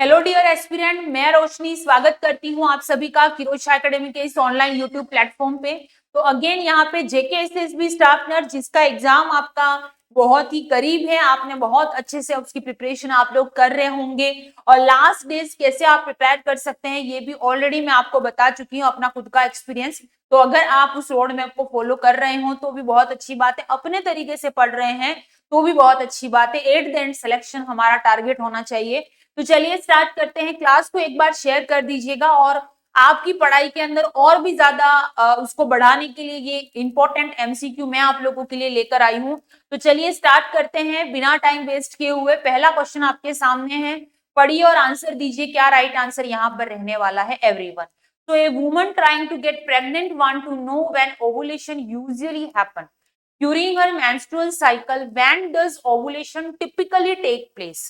Hello dear aspirant, मैं रोशनी स्वागत करती हूँ आप सभी का किरोशा एकेडमी के इस ऑनलाइन यूट्यूब प्लेटफॉर्म पे। तो अगेन यहाँ पे जेकेएसएसबी स्टाफ नर्स जिसका एग्जाम आपका बहुत ही करीब है, आपने बहुत अच्छे से उसकी प्रिपरेशन आप लोग कर रहे होंगे और लास्ट डेज कैसे आप प्रिपेयर कर सकते हैं ये भी ऑलरेडी मैं आपको बता चुकी हूँ अपना खुद का एक्सपीरियंस। तो अगर आप उस रोड मैप को फॉलो कर रहे हो तो भी बहुत अच्छी बात है, अपने तरीके से पढ़ रहे हैं तो भी बहुत अच्छी बात है। एट द एंड सिलेक्शन हमारा टारगेट होना चाहिए। तो चलिए स्टार्ट करते हैं। क्लास को एक बार शेयर कर दीजिएगा और आपकी पढ़ाई के अंदर और भी ज्यादा उसको बढ़ाने के लिए ये इंपॉर्टेंट एमसीक्यू मैं आप लोगों के लिए लेकर आई हूं। तो चलिए स्टार्ट करते हैं बिना टाइम वेस्ट किए हुए। पहला क्वेश्चन आपके सामने है, पढ़िए और आंसर दीजिए क्या राइट आंसर यहाँ पर रहने वाला है everyone. So a woman trying to get pregnant want to know when ovulation usually happen during her menstrual cycle. When does ovulation typically take place?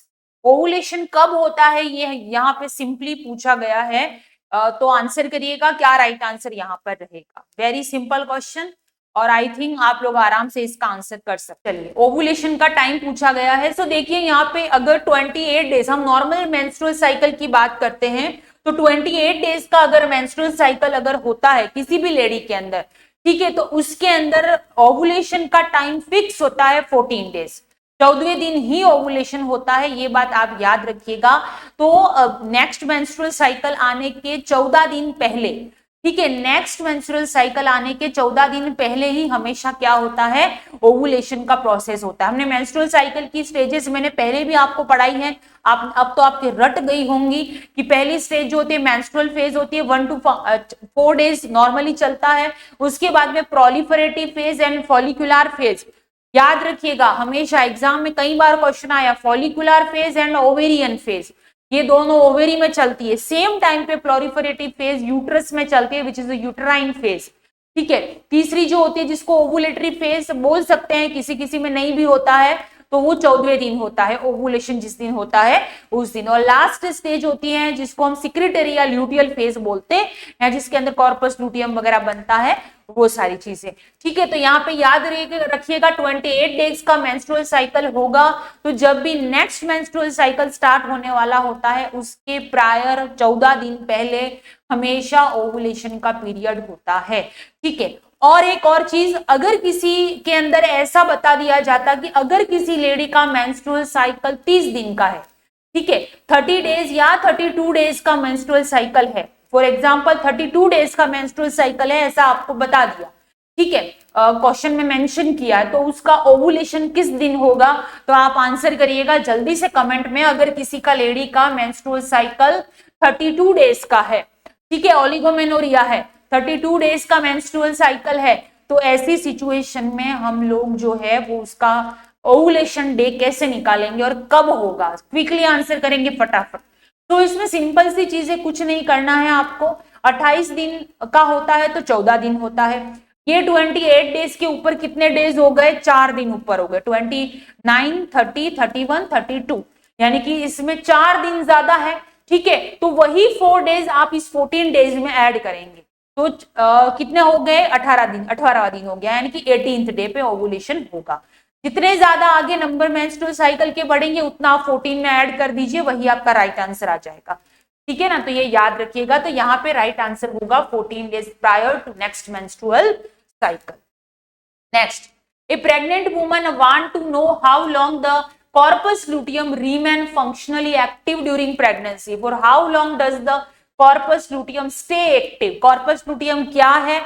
Ovulation कब होता है ये यहाँ पे सिंपली पूछा गया है। तो आंसर करिएगा क्या राइट आंसर यहाँ पर रहेगा। वेरी सिंपल क्वेश्चन और आई थिंक आप लोग आराम से इसका आंसर कर सकते हैं। ओवुलेशन का टाइम पूछा गया है। सो देखिए यहाँ पे अगर 28 डेज हम नॉर्मल मेंस्ट्रुअल साइकिल की बात करते हैं तो 28 डेज का अगर मेंस्ट्रुअल साइकिल अगर होता है किसी भी लेडी के अंदर, ठीक है, तो उसके अंदर ओवुलेशन का टाइम फिक्स होता है 14 डेज। 14वें दिन ही ओवुलेशन होता है, ये बात आप याद रखिएगा। तो नेक्स्ट मेंस्ट्रुअल साइकिल आने के 14 दिन पहले, ठीक है, नेक्स्ट मेंस्ट्रुअल साइकिल आने के 14 दिन पहले ही हमेशा क्या होता है, ओवुलेशन का प्रोसेस होता है। हमने मेंस्ट्रुअल साइकिल की स्टेजेस मैंने पहले भी आपको पढ़ाई है, आप अब तो आपके रट गई होंगी कि पहली स्टेज जो होती है मेंस्ट्रुअल फेज होती है 1 to 4 डेज नॉर्मली चलता है। उसके बाद में proliferative phase and follicular phase. याद रखिएगा हमेशा एग्जाम में कई बार क्वेश्चन आया, follicular phase and ovarian phase, ये दोनों ओवेरी में चलती है। सेम टाइम पे प्लोरिफरेटिव फेज यूट्रस में चलती है विच इज यूट्राइन फेज, ठीक है। तीसरी जो होती है जिसको ओवुलेटरी फेज बोल सकते हैं, किसी किसी में नहीं भी होता है, तो वो 14वें दिन होता है, ओवुलेशन जिस दिन होता है उस दिन। और लास्ट स्टेज होती है जिसको हम सिक्रेटरी या ल्यूटियल फेज बोलते हैं, जिसके अंदर कॉर्पस लूटियम वगैरह बनता है, वो सारी चीजें, ठीक है। तो यहाँ पे याद रखिएगा 28 डेज का मेंस्ट्रुअल साइकिल होगा। तो जब भी नेक्स्ट मेंस्ट्रुअल साइकिल स्टार्ट होने वाला होता है उसके प्रायर 14 दिन पहले हमेशा ओवुलेशन का पीरियड होता है, ठीक है। और एक और चीज, अगर किसी के अंदर ऐसा बता दिया जाता कि अगर किसी लेडी का मेंस्ट्रुअल साइकिल 30 दिन का है, ठीक है, 30 डेज या 32 डेज का मेंस्ट्रुअल साइकिल है, फॉर एग्जांपल 32 डेज का मेंस्ट्रुअल साइकिल है ऐसा आपको बता दिया, ठीक है, क्वेश्चन में मेंशन किया है, तो उसका ओवुलेशन किस दिन होगा, तो आप आंसर करिएगा जल्दी से कमेंट में। अगर किसी का लेडी का मेंस्ट्रुअल साइकिल 32 डेज का है, ठीक है, ओलिगोमेनोरिया है, 32 डेज का मेंस्ट्रुअल साइकिल है, तो ऐसी सिचुएशन में हम लोग जो है वो उसका ओवुलेशन डे कैसे निकालेंगे और कब होगा, क्विकली आंसर करेंगे फटाफट। तो इसमें सिंपल सी चीजें, कुछ नहीं करना है आपको। 28 दिन का होता है तो 14 दिन होता है। ये 28 डेज के ऊपर कितने डेज हो गए, 4 दिन ऊपर हो गए, 29, 30, 31, 32, यानी कि इसमें 4 दिन ज्यादा है, ठीक है। तो वही 4 डेज आप इस 14 डेज में ऐड करेंगे तो कितने हो गए, 18 दिन, 18वां दिन हो गया, यानी कि 18th डे पे ओवुलेशन होगा। जितने ज्यादा आगे नंबर मेंस्ट्रुअल साइकिल के बढ़ेंगे उतना आप 14 में ऐड कर दीजिए, वही आपका राइट आंसर आ जाएगा, ठीक है ना। तो ये याद रखिएगा। तो यहाँ पे राइट आंसर होगा 14 days prior to next menstrual cycle. Next, a pregnant woman want to know how long the corpus luteum remain functionally active during pregnancy. For how long does the corpus luteum stay active. Corpus luteum क्या है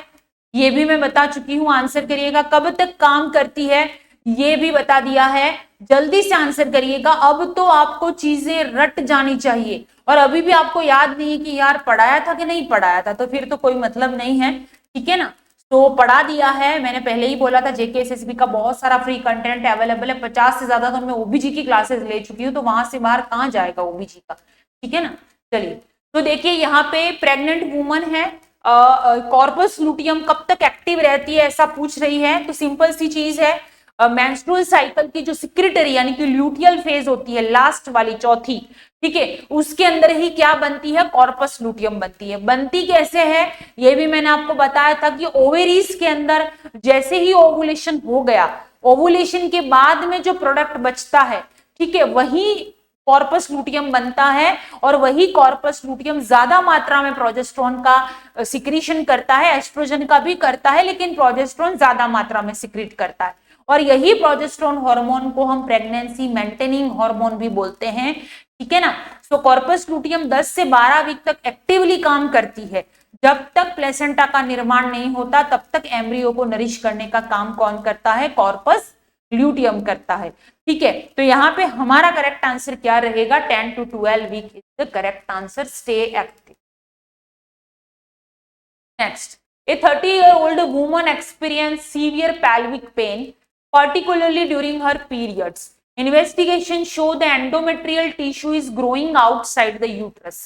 ये भी मैं बता चुकी हूं, answer करिएगा। कब तक काम करती है ये भी बता दिया है, जल्दी से आंसर करिएगा। अब तो आपको चीजें रट जानी चाहिए और अभी भी आपको याद नहीं है कि यार पढ़ाया था कि नहीं पढ़ाया था, तो फिर तो कोई मतलब नहीं है, ठीक है ना। तो पढ़ा दिया है, मैंने पहले ही बोला था जेकेएसएसबी का बहुत सारा फ्री कंटेंट अवेलेबल है, 50 से ज्यादा तो मैं ओबीजी की क्लासेस ले चुकी हूँ, तो वहां से बाहर कहाँ जाएगा ओबीजी का, ठीक है ना। चलिए तो देखिए यहाँ पे प्रेग्नेंट वुमन है, कॉर्पस लूटियम कब तक एक्टिव रहती है ऐसा पूछ रही है। तो सिंपल सी चीज है, मेंस्ट्रुअल साइकिल की जो सिक्रेटरी यानी कि ल्यूटियल फेज होती है, लास्ट वाली चौथी, ठीक है, उसके अंदर ही क्या बनती है, कॉर्पस लूटियम बनती है। बनती कैसे है ये भी मैंने आपको बताया था कि ओवेरीज के अंदर जैसे ही ओवुलेशन हो गया, ओवुलेशन के बाद में जो प्रोडक्ट बचता है, ठीक है, वही कॉर्पस लूटियम बनता है और वही कॉर्पस लूटियम ज्यादा मात्रा में प्रोजेस्टेरोन का सिक्रीशन करता है, एस्ट्रोजन का भी करता है, लेकिन प्रोजेस्टेरोन ज्यादा मात्रा में सिक्रीट करता है। और यही प्रोजेस्टेरोन हार्मोन को हम प्रेगनेंसी मेंटेनिंग हार्मोन भी बोलते हैं, ठीक है ना। सो कॉर्पस लूटियम 10 से 12 वीक तक एक्टिवली काम करती है। जब तक प्लेसेंटा का निर्माण नहीं होता तब तक एम्ब्रियो को नरिश करने का काम कौन करता है? कॉर्पस ल्यूटियम करता है, ठीक है। तो यहाँ पे हमारा करेक्ट आंसर क्या रहेगा? 10 to 12 week is the correct answer, stay active. Next, a 30-year-old woman experienced severe pelvic pain, particularly during her periods. Investigation show the endometrial tissue is growing outside the uterus.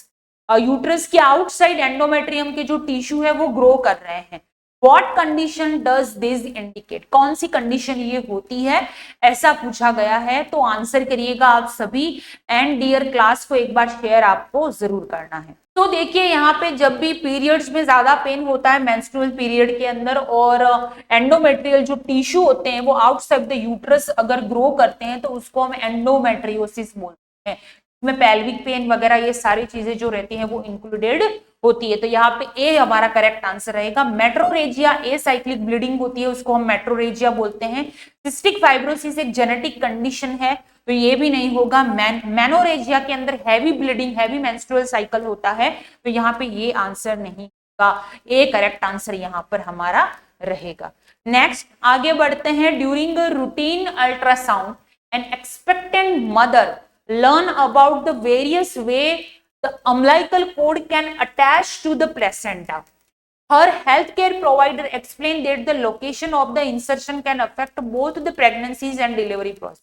Uterus के outside endometrium के जो tissue है वो grow कर रहे हैं। What condition does this indicate? कौन सी condition ये होती है, ऐसा पूछा गया है। तो आंसर करिएगा आप सभी, एंड डियर क्लास को एक बार शेयर आपको जरूर करना है। तो देखिए यहाँ पे जब भी पीरियड्स में ज्यादा पेन होता है मेंस्ट्रुअल पीरियड के अंदर, और एंडोमेट्रियल जो टिश्यू होते हैं वो आउटसाइड द यूट्रस अगर ग्रो करते हैं तो उसको हम एंडोमेट्रियोसिस बोलते हैं। में पेल्विक पेन वगैरह ये सारी चीजें जो रहती हैं वो इंक्लूडेड होती है। तो यहाँ पे ए हमारा करेक्ट आंसर रहेगा। मेट्रोरेजिया ए साइक्लिक ब्लीडिंग होती है, उसको हम मेट्रोरेजिया बोलते हैं। सिस्टिक फाइब्रोसिस एक जेनेटिक कंडीशन है, तो ये भी नहीं होगा। मेनोरेजिया के अंदर heavy bleeding, heavy menstrual cycle होता है, तो यहाँ पे ये आंसर नहीं होगा। ए करेक्ट आंसर यहाँ पर हमारा रहेगा। नेक्स्ट आगे बढ़ते हैं। During routine ultrasound an expectant mother learn about the various way the umbilical cord can attach to the placenta. Her healthcare provider explained that the location of the insertion can affect both the pregnancies and delivery process.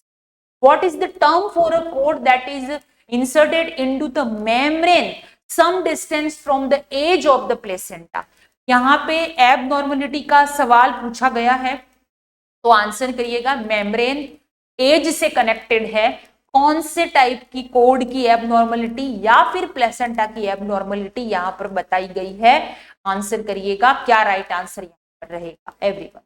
What is the term for a cord that is inserted into the membrane some distance from the edge of the placenta? यहाँ पे abnormality का सवाल पूछा गया है, तो answer करिएगा membrane as से कनेक्टेड है। कौन से टाइप की कोड की एबनॉर्मलिटी या फिर प्लेसेंटा की एबनॉर्मलिटी यहाँ पर बताई गई है? आंसर करिएगा, क्या राइट आंसर यहाँ पर रहेगा एवरीवन?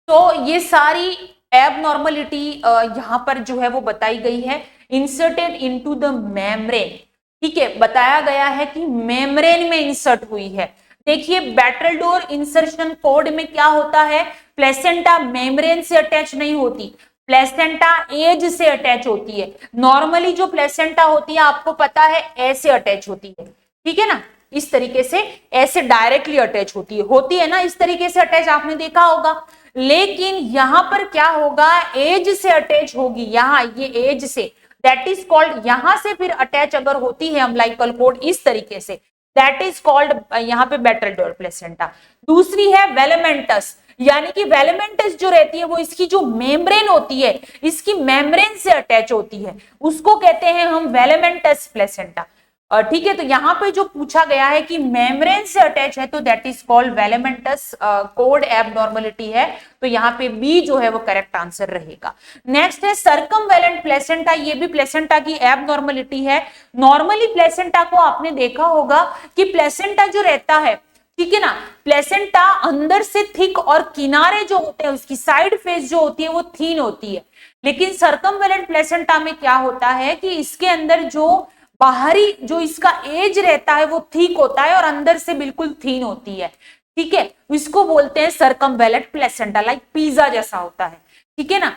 तो ये सारी एबनॉर्मलिटी यहाँ पर जो है वो बताई गई है। इंसर्टेड इनटू द मेम्ब्रेन, ठीक है, बताया गया है कि मेम्ब्रेन में इंसर्ट हुई है। देखिए बैटलडोर इंसर्शन कोड में क्या होता है, प्लेसेंटा मेम्ब्रेन से अटैच नहीं होती, प्लेसेंटा एज से अटैच होती है। नॉर्मली जो प्लेसेंटा होती है आपको पता है ऐसे अटैच होती है, ठीक है ना, इस तरीके से ऐसे डायरेक्टली अटैच होती है ना, इस तरीके से अटैच आपने देखा होगा। लेकिन यहां पर क्या होगा, एज से अटैच होगी, यहाँ ये एज से, दैट इज कॉल्ड, यहां से फिर अटैच अगर होती है अम्बिलिकल कोड इस तरीके से, दैट इज कॉल्ड यहाँ पे बैटलडोर प्लेसेंटा। दूसरी है वेलमेंटस, यानी कि वेलमेंटस जो रहती है वो इसकी जो मेम्ब्रेन होती है, इसकी मेम्ब्रेन से अटैच होती है, उसको कहते हैं हम वेलमेंटस प्लेसेंटा, ठीक है। तो यहाँ पे जो पूछा गया है कि मेम्ब्रेन से अटैच है तो that is called velamentous cord abnormality है, तो यहाँ पे बी जो है वो करेक्ट आंसर रहेगा। नेक्स्ट है सर्कमवेलेंट प्लेसेंटा, ये भी प्लेसेंटा की एबनॉर्मलिटी है। नॉर्मली प्लेसेंटा को आपने देखा होगा कि प्लेसेंटा जो रहता है, ठीक है ना, प्लेसेंटा अंदर से थिक और किनारे जो होते हैं उसकी साइड फेस जो होती है वो थीन होती है। लेकिन सर्कमवेलेंट प्लेसेंटा में क्या होता है कि इसके अंदर जो बाहरी जो इसका एज रहता है वो थिक होता है और अंदर से बिल्कुल थीन होती है, ठीक है, इसको बोलते हैं सर्कमवेलेंट प्लेसेंटा, लाइक पिज्जा जैसा होता है, ठीक है ना।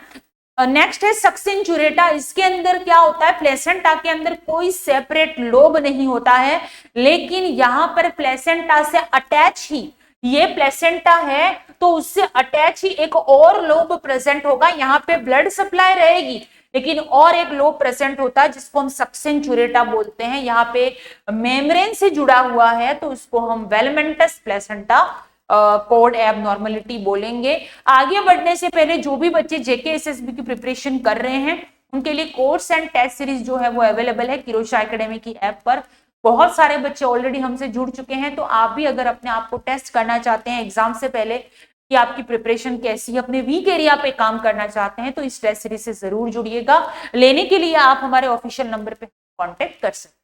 नेक्स्ट है सक्सिन चुरेटा, इसके अंदर क्या होता है, प्लेसेंटा के अंदर कोई सेपरेट लोब नहीं होता है, लेकिन यहाँ पर प्लेसेंटा से अटैच ही, ये प्लेसेंटा है तो उससे अटैच ही एक और लोब प्रेजेंट होगा, यहाँ पे ब्लड सप्लाई रहेगी लेकिन और एक लोब प्रेजेंट होता है जिसको हम सक्सिन चुरेटा बोलते हैं। यहाँ पे मेम्ब्रेन से जुड़ा हुआ है तो उसको हम वेलमेंटस प्लेसेंटा कोड एबनॉर्मलिटी बोलेंगे। आगे बढ़ने से पहले जो भी बच्चे जेके एसएसबी की प्रिपरेशन कर रहे हैं उनके लिए कोर्स एंड टेस्ट सीरीज जो है वो अवेलेबल है किरोशा एकेडमी की ऐप पर। बहुत सारे बच्चे ऑलरेडी हमसे जुड़ चुके हैं, तो आप भी अगर अपने आप को टेस्ट करना चाहते हैं एग्जाम से पहले कि आपकी प्रिपरेशन कैसी है, अपने वीक एरिया पे काम करना चाहते हैं, तो इस टेस्ट सीरीज से जरूर जुड़िएगा। लेने के लिए आप हमारे ऑफिशियल नंबर पे कांटेक्ट कर सकते हैं।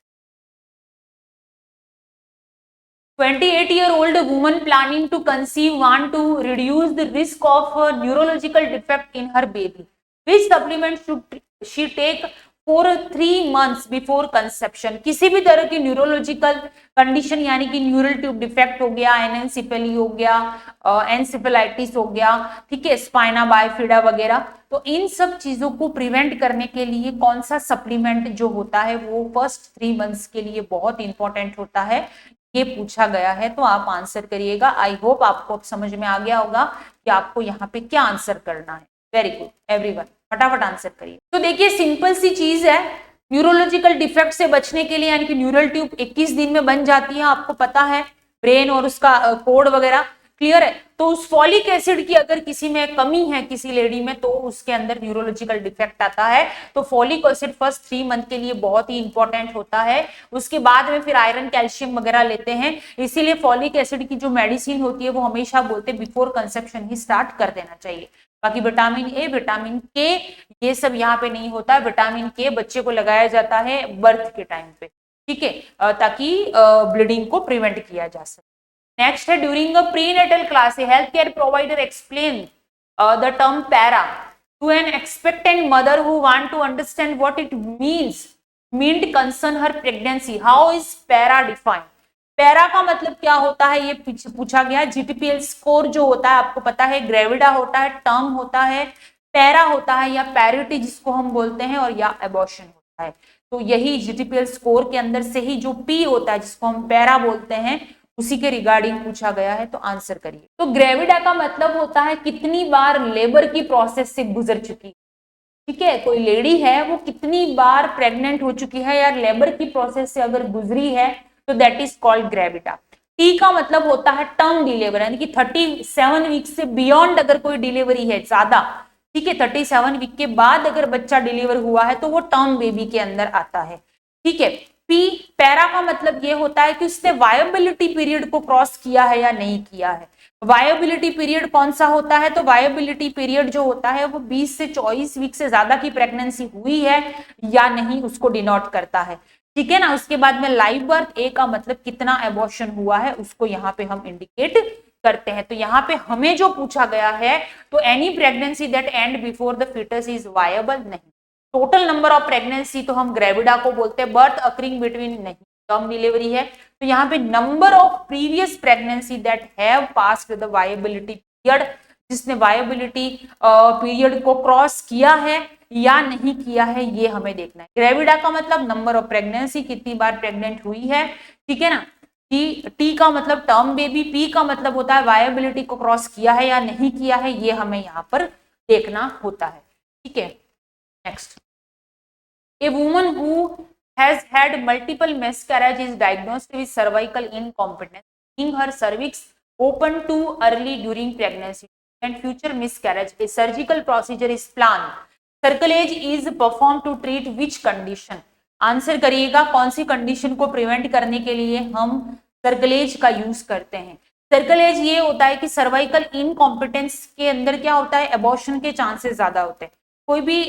28-year-old woman planning to conceive want to reduce the risk of a neurological defect in her baby. Which supplement should she take for 3 months before conception. किसी भी तरह की न्यूरोलॉजिकल कंडीशन यानी कि न्यूरल ट्यूब डिफेक्ट हो गया, anencephaly हो गया, एनसेफेलाइटिस हो गया, ठीक है, स्पाइना बाइफिडा वगैरह, तो इन सब चीजों को प्रिवेंट करने के लिए कौन सा सप्लीमेंट जो होता है वो फर्स्ट 3 months के लिए बहुत इंपॉर्टेंट होता है, ये पूछा गया है। तो आप आंसर करिएगा। आई होप आपको समझ में आ गया होगा कि आपको यहाँ पे क्या आंसर करना है। वेरी गुड एवरीवन, फटाफट आंसर करिए। तो देखिए सिंपल सी चीज है, न्यूरोलॉजिकल डिफेक्ट से बचने के लिए यानी कि न्यूरल ट्यूब 21 दिन में बन जाती है, आपको पता है, ब्रेन और उसका कोड वगैरह क्लियर है। तो उस फॉलिक एसिड की अगर किसी में कमी है, किसी लेडी में, तो उसके अंदर न्यूरोलॉजिकल डिफेक्ट आता है। तो फॉलिक एसिड फर्स्ट 3 month के लिए बहुत ही इंपॉर्टेंट होता है। उसके बाद में फिर आयरन कैल्शियम वगैरह लेते हैं, इसीलिए फॉलिक एसिड की जो मेडिसिन होती है वो हमेशा बोलते हैं बिफोर कंसेप्शन ही स्टार्ट कर देना चाहिए। बाकी विटामिन ए, विटामिन के, ये सब यहाँ पे नहीं होता। विटामिन के बच्चे को लगाया जाता है बर्थ के टाइम पे, ठीक है, ताकि ब्लीडिंग को प्रिवेंट किया जा सके। नेक्स्ट है, during a prenatal class health care provider explain the term para to an expectant mother who want to understand what it meaned concern her pregnancy. How is para defined? Para का मतलब क्या होता है ये पूछा गया। GTPL score जो होता है आपको पता है, ग्रेविडा होता है, टर्म होता है, पैरा होता है या पैरिटी जिसको हम बोलते हैं, और या एबॉर्शन होता है। तो यही जीटीपीएल स्कोर के अंदर से ही जो पी होता है जिसको हम पैरा बोलते हैं, उसी के रिगार्डिंग पूछा गया है। तो आंसर करिए। तो ग्रेविडा का मतलब होता है कितनी बार लेबर की प्रोसेस से गुजर चुकी, ठीक है, कोई लेडी है वो कितनी बार प्रेग्नेंट हो चुकी है या लेबर की प्रोसेस से अगर गुजरी है, तो that is called gravida. T का मतलब होता है टर्म डिलीवर, यानी कि 37 वीक से बियॉन्ड अगर कोई डिलीवरी है ज्यादा, ठीक है, 37 वीक के बाद अगर बच्चा डिलीवर हुआ है तो वो टर्म बेबी के अंदर आता है, ठीक है। पी पैरा का मतलब ये होता है कि उसने वायबिलिटी पीरियड को क्रॉस किया है या नहीं किया है। वायबिलिटी पीरियड कौन सा होता है? तो वायबिलिटी पीरियड जो होता है वो 20 से 24 वीक से ज्यादा की प्रेगनेंसी हुई है या नहीं, उसको डिनोट करता है, ठीक है ना। उसके बाद में लाइव बर्थ, ए का मतलब कितना एबॉर्शन हुआ है, उसको यहाँ पे हम इंडिकेट करते हैं। तो यहाँ पे हमें जो पूछा गया है, तो any pregnancy that end before the fetus is viable, नहीं। टोटल नंबर ऑफ प्रेगनेंसी तो हम ग्रेविडा को बोलते हैं, बर्थ अकरिंग बिटवीन, नहीं, टर्म डिलीवरी है। तो यहाँ पे number of previous pregnancy that have passed the viability period, जिसने वायबिलिटी पीरियड को क्रॉस किया है या नहीं किया है, ये हमें देखना है। ग्रेविडा का मतलब नंबर ऑफ प्रेगनेंसी, कितनी बार प्रेग्नेंट हुई है, ठीक है ना। टी का मतलब टर्म बेबी, पी का मतलब होता है वायबिलिटी को क्रॉस किया है या नहीं किया है, ये हमें यहाँ पर देखना होता है, ठीक है। Next, a woman who has had multiple miscarriage is diagnosed with cervical incompetence, making her cervix open too early during pregnancy and future miscarriage. A surgical procedure is planned. Cerclage is performed to treat which condition? Answer करिएगा, कौन सी condition को prevent करने के लिए हम cerclage का use करते हैं। सर्कलेज ये होता है कि सर्वाइकल इनकॉम्पिटेंस के अंदर क्या होता है, एबॉर्शन के चांसेस ज्यादा होते हैं। कोई भी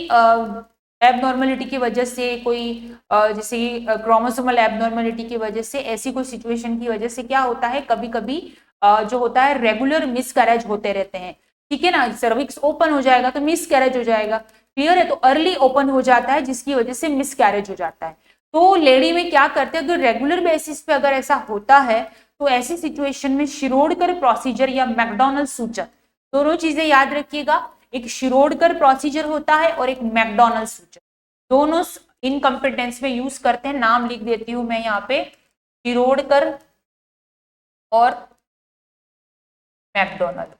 एबनॉर्मलिटी की वजह से, कोई जैसे क्रोमोसोमल एबनॉर्मलिटी की वजह से, ऐसी कोई सिचुएशन की वजह से क्या होता है, कभी कभी जो होता है रेगुलर मिसकैरेज होते रहते हैं, ठीक है ना। सर्विक्स ओपन हो जाएगा तो मिसकैरेज हो जाएगा, क्लियर है। तो अर्ली ओपन हो जाता है जिसकी वजह से मिसकैरेज हो जाता है। तो लेडी में क्या करते हैं, अगर रेगुलर बेसिस पे अगर ऐसा होता है, तो ऐसी सिचुएशन में शिरोडकर प्रोसीजर या मैकडोनल्ड सूचक, दोनों चीजें याद रखिएगा। एक शिरोडकर प्रोसीजर होता है और एक मैकडोनल्ड सूचक, दोनों इनकम्पिटेंस में यूज करते हैं। नाम लिख देती हूं मैं यहाँ पे, शिरोडकर और मैकडोनल्ड,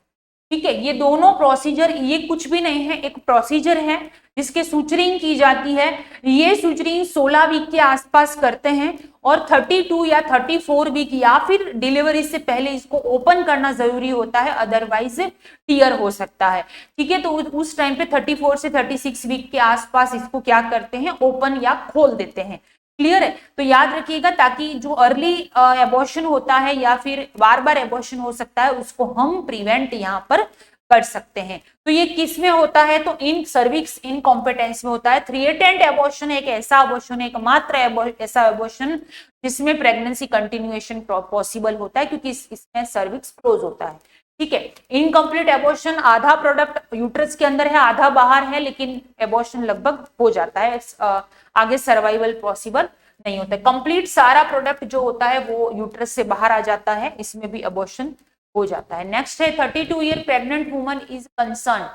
ठीक है। ये दोनों प्रोसीजर, ये कुछ भी नहीं है, एक प्रोसीजर है जिसके सूचरिंग की जाती है। ये सूचरिंग 16 वीक के आसपास करते हैं और 32 या 34 वीक या फिर डिलीवरी से पहले इसको ओपन करना जरूरी होता है, अदरवाइज टीयर हो सकता है, ठीक है। तो उस टाइम पे 34 से 36 वीक के आसपास इसको क्या करते हैं, ओपन या खोल देते हैं, क्लियर है। तो याद रखिएगा, ताकि जो अर्ली एबॉर्शन होता है या फिर बार बार एबॉर्शन हो सकता है, उसको हम प्रिवेंट यहाँ पर कर सकते हैं। तो ये किस में होता है, तो इन सर्विक्स इनकॉम्पिटेंस में होता है। थ्रिएटेंट एबॉर्शन एक ऐसा एबॉर्शन, एक मात्र ऐसा एबॉर्शन जिसमें प्रेगनेंसी कंटिन्यूएशन पॉसिबल होता है, क्योंकि इसमें सर्विक्स क्लोज होता है। ठीक है। इनकम्प्लीट एबॉर्शन, आधा प्रोडक्ट यूट्रस के अंदर है आधा बाहर है, लेकिन एबॉर्शन लगभग हो जाता है, आगे सर्वाइवल पॉसिबल नहीं होता है। कंप्लीट सारा प्रोडक्ट जो होता है वो यूट्रस से बाहर आ जाता है, इसमें भी एबॉर्शन हो जाता है। नेक्स्ट है 32 year pregnant woman is concern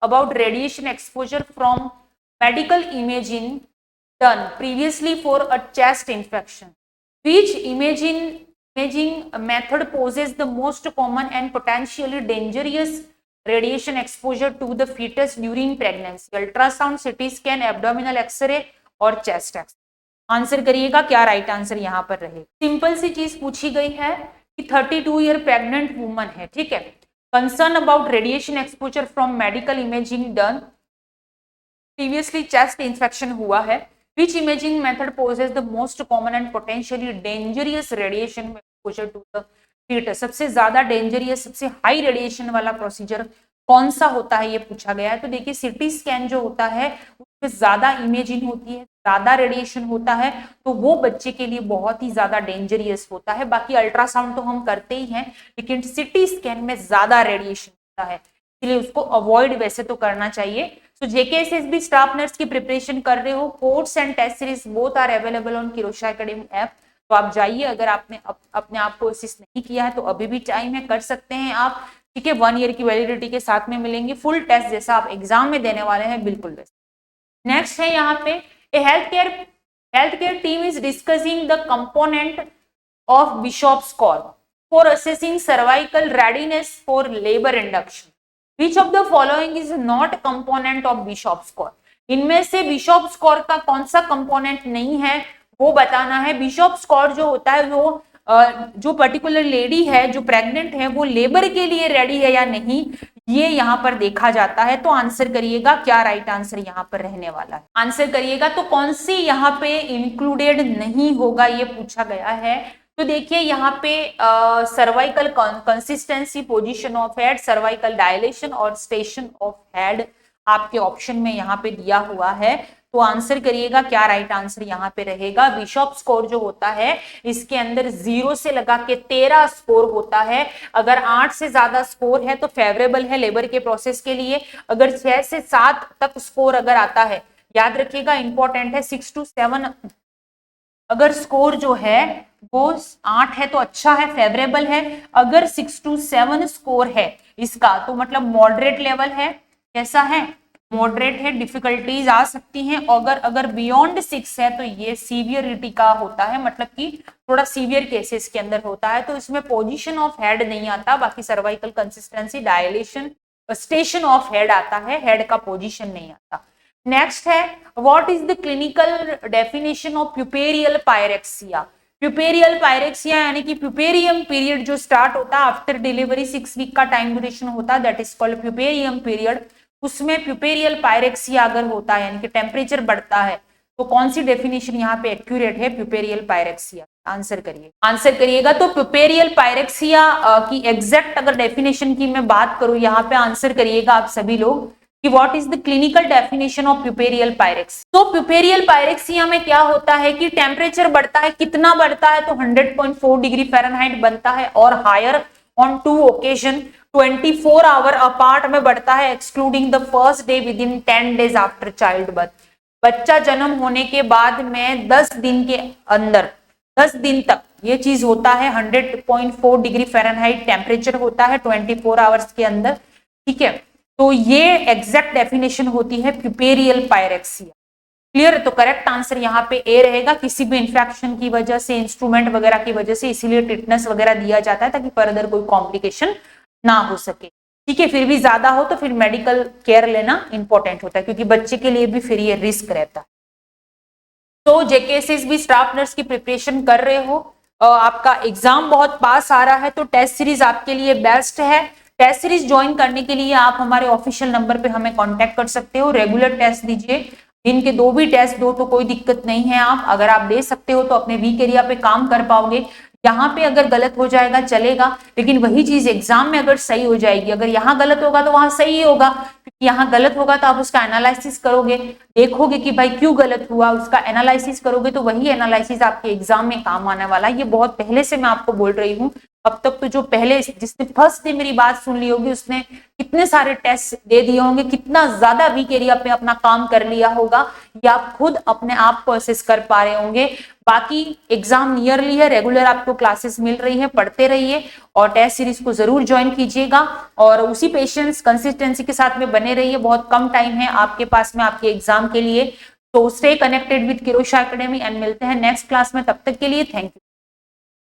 about radiation exposure from medical imaging done previously for a chest infection. Which imaging method poses the most common and potentially dangerous radiation exposure to the fetus during pregnancy? Ultrasound, CT scan, abdominal X-ray और chest X. Answer करिएगा क्या right answer यहाँ पर रहे। Simple सी चीज पूछी गई है कि 32 ईयर प्रेग्नेंट वुमन है, ठीक है, concern about radiation exposure from medical imaging done, previously chest infection हुआ है। Which imaging method poses the most common and potentially dangerous radiation exposure to the fetus? सबसे ज्यादा डेंजरियस, सबसे हाई रेडिएशन वाला procedure कौन सा होता है ये पूछा गया है। तो देखिए सिटी स्कैन जो होता है उसमें ज्यादा इमेजिंग होती है, ज्यादा रेडिएशन होता है, तो वो बच्चे के लिए बहुत ही ज्यादा डेंजरियस होता है। बाकी अल्ट्रासाउंड तो हम करते ही हैं, लेकिन सिटी स्कैन में ज्यादा रेडिएशन होता है, इसलिए उसको अवॉइड वैसे तो करना चाहिए। तो जेकेएसएसबी स्टाफ नर्स की प्रिपरेशन कर रहे हो, course and test series both are available on Kirosha academy app, तो आप जाइए, अगर आपने अपने आप को असिस्ट नहीं किया है तो अभी भी टाइम है, कर सकते हैं आप, ठीक है। 1 ईयर की वैलिडिटी के साथ में मिलेंगे, फुल टेस्ट जैसा आप एग्जाम में देने वाले हैं, बिल्कुल वैसे। नेक्स्ट है यहाँ पे health care team is discussing the component of Bishop score for assessing cervical readiness for labour induction. Which of the following is not component of Bishop score? इनमें से बिशॉप स्कोर का कौन सा कंपोनेंट नहीं है वो बताना है। बिशॉप स्कोर जो होता है वो जो पर्टिकुलर लेडी है जो प्रेग्नेंट है वो लेबर के लिए रेडी है या नहीं, ये यहाँ पर देखा जाता है। तो आंसर करिएगा क्या राइट आंसर यहाँ पर रहने वाला है। आंसर करिएगा तो कौन सी यहाँ पे इंक्लूडेड नहीं होगा ये पूछा गया है। तो देखिए यहाँ पे cervical consistency, position of head, cervical dilation और स्टेशन ऑफ हेड आपके ऑप्शन में यहाँ पे दिया हुआ है। तो आंसर करिएगा क्या राइट आंसर यहाँ पे रहेगा। बिशॉप स्कोर जो होता है इसके अंदर 0 से लगा के 13 स्कोर होता है। अगर 8 से ज्यादा स्कोर है तो फेवरेबल है लेबर के प्रोसेस के लिए। अगर 6 से 7 तक स्कोर अगर आता है, याद रखिएगा इंपॉर्टेंट है, 6 to 7 अगर स्कोर जो है वो 8 है तो अच्छा है, फेवरेबल है। अगर 6 to 7 स्कोर है इसका तो मतलब मॉडरेट लेवल है। कैसा है? मॉडरेट है, डिफिकल्टीज आ सकती हैं। अगर बियॉन्ड 6 है तो ये सीवियरिटी का होता है, मतलब कि थोड़ा सीवियर केसेस के अंदर होता है। तो इसमें पोजीशन ऑफ हेड नहीं आता, बाकी cervical consistency, dilation, station of head आता है, हेड का पोजीशन नहीं आता। नेक्स्ट है what is the clinical definition of puerperal pyrexia. Puerperal pyrexia यानी कि प्यूपेरियम पीरियड जो स्टार्ट होता है आफ्टर डिलीवरी, 6 वीक का टाइम ड्यूरेशन होता है, that is called puerperium period. उसमें प्यूपेरियल पायरेक्सिया अगर होता है यानी कि टेम्परेचर बढ़ता है, तो कौन सी डेफिनेशन यहाँ पे एक्यूरेट है प्यूपेरियल पायरेक्सिया? आंसर करिए, आंसर करिएगा। तो प्यूपेरियल पायरेक्सिया की एग्जैक्ट अगर डेफिनेशन की मैं बात करूं यहाँ पे, आंसर करिएगा आप सभी लोग कि what is the clinical definition of puerperal pyrexia. तो प्यूपेरियल पायरेक्सिया में क्या होता है कि टेम्परेचर बढ़ता है, कितना बढ़ता है? तो 100.4 डिग्री फ़ारेनहाइट बनता है और higher on 2 occasion 24 hour apart में बढ़ता है, excluding the first day within 10 days after child birth. बच्चा जन्म होने के बाद में 10 दिन के अंदर, 10 दिन तक ये चीज होता है। 100.4 डिग्री फ़ारेनहाइट टेम्परेचर होता है 24 आवर्स के अंदर, ठीक है। तो ये एग्जैक्ट डेफिनेशन होती है प्यूपेरियल पायरेक्सिया। क्लियर? तो करेक्ट आंसर यहाँ पे ए रहेगा। किसी भी इंफेक्शन की वजह से, इंस्ट्रूमेंट वगैरह की वजह से, इसीलिए टिटनेस वगैरह दिया जाता है ताकि फर्दर कोई कॉम्प्लिकेशन ना हो सके, ठीक है। फिर भी ज्यादा हो तो फिर मेडिकल केयर लेना इंपॉर्टेंट होता है, क्योंकि बच्चे के लिए भी फिर ये रिस्क रहता है। तो जेकेएसएसबी स्टाफ नर्स की प्रिपरेशन कर रहे हो, आपका एग्जाम बहुत पास आ रहा है, तो टेस्ट सीरीज आपके लिए बेस्ट है। टेस्ट सीरीज ज्वाइन करने के लिए आप हमारे ऑफिशियल नंबर पे हमें कांटेक्ट कर सकते हो। रेगुलर टेस्ट दीजिए, दिन के 2 भी टेस्ट दो तो कोई दिक्कत नहीं है। आप अगर आप दे सकते हो तो अपने वीक एरिया पे काम कर पाओगे। यहाँ पे अगर गलत हो जाएगा चलेगा, लेकिन वही चीज एग्जाम में अगर सही हो जाएगी, अगर यहाँ गलत होगा तो वहां सही होगा। यहाँ गलत होगा तो आप उसका एनालिसिस करोगे, देखोगे कि भाई क्यों गलत हुआ, उसका एनालिसिस करोगे, तो वही एनालिसिस आपके एग्जाम में काम आने वाला है। ये बहुत पहले से मैं आपको बोल रही हूँ अब तक तो जो पहले जिसने फर्स्ट डे मेरी बात सुन ली होगी उसने कितने सारे टेस्ट दे दिए होंगे, कितना ज्यादा वीक एरिया पे अपना काम कर लिया होगा, या आप खुद अपने आप को असेस कर पा रहे होंगे। बाकी एग्जाम नियरली है, रेगुलर आपको क्लासेस मिल रही है, पढ़ते रहिए और टेस्ट सीरीज को जरूर ज्वाइन कीजिएगा और उसी पेशेंस कंसिस्टेंसी के साथ में बने रहिए। बहुत कम टाइम है आपके पास में आपके एग्जाम के लिए। तो stay connected with Kirosha academy and मिलते हैं नेक्स्ट क्लास में। तब तक के लिए थैंक यू।